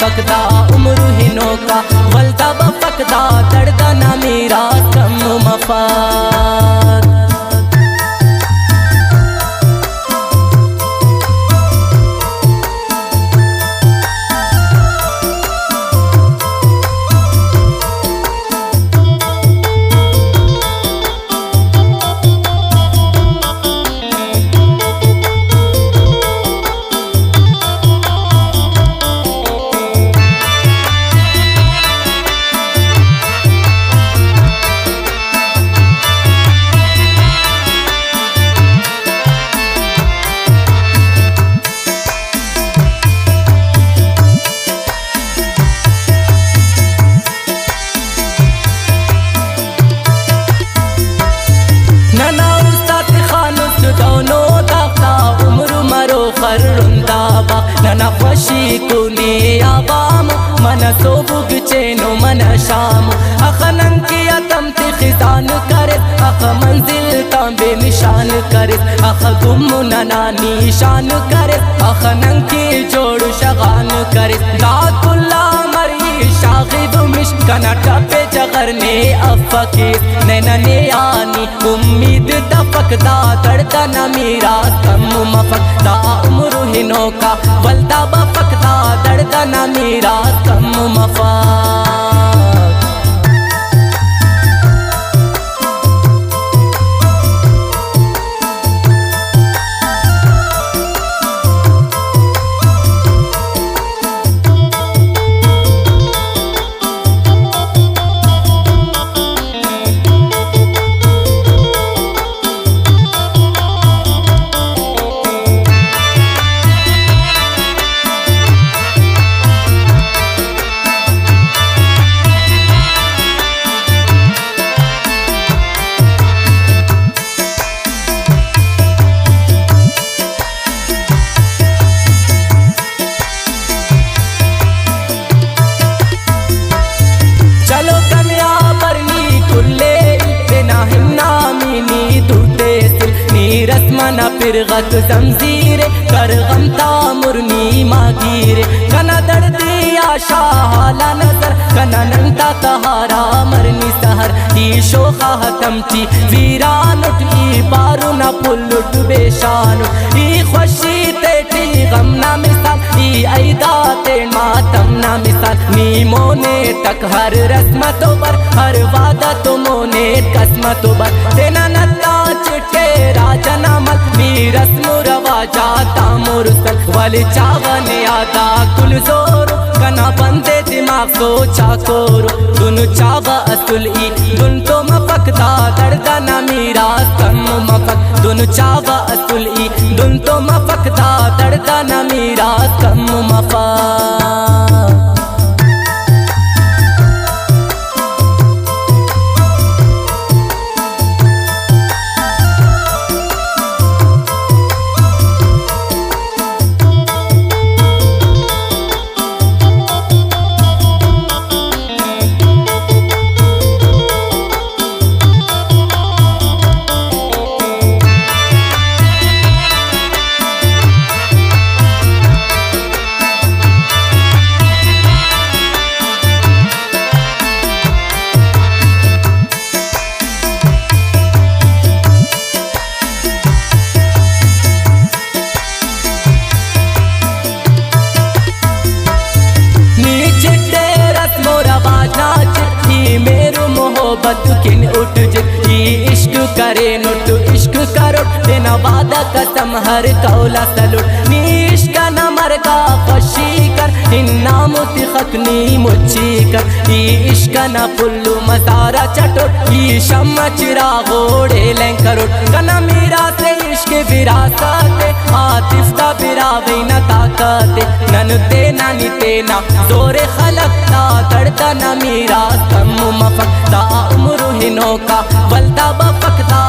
मफकदा उम्र हिनो का वल्दा बफकदा दर्दा ना मेरा कम मफाद। नना खुशी कुनी आवाम मन सोबुग चेनो मन शाम अखनन की अतम ती खिजान करे अख मंजिल तांबे निशान करे अख गुम नना निशान करे अखनन की जोड़ शगान करे दातुल्ला मरी शागिद मिशकना टपे जगरने अफकी नैनने आनी उम्मीद दफकदा दर्दा ना मेरा कम मफकदा उम्र हिनो का वल्दा बफकदा दर्दा ना मेरा कम मफाद। रस्मना फिरगत जमजीर कर गमता मुरनी मागीर कना दर्दी आशा हाला नजर कना नंता तहारा मरनी सहर ई शोखा हतमची वीरान उठी पारू न पुल्लुट बेशान ई खुशी तेटी गम ना मिसाल ई ऐदा ते मातम ना मिसाल नी मोने तक हर रस्मतों पर हर वादा तो मोने कसमतों पर तेना नत्ता चिट्टे राजना मत मी रस्म रवाजा तामुरसल वाले चावन यादा कुल जोर कना बंदे दिमाग को चाकोर दुनु चावा असुल ई दुन तो मफकदा दर्दा ना मेरा कम मफक दुनु चावा असुल ई दुन तो मफकदा दर्दा ना मेरा कम मफक। मोहब्बत किन उठ जी इश्क करे नुट इश्क करो बिना वादा कसम हर कौला सलुट नी इश्क न मरगा खुशी कर इन्ना मुती खकनी मुच्ची कर ई इश्क न पुल्लू मसारा चटो ई शम्मा चिरा घोड़े लें करो कना मेरा से इश्क विरासत आतिफ्ता बिरावे न ताकत नन तेना नी तेना जोरे खलकता दर्दा न मेरा कम मफकदा उम्र हिनो का वल्दा बफकदा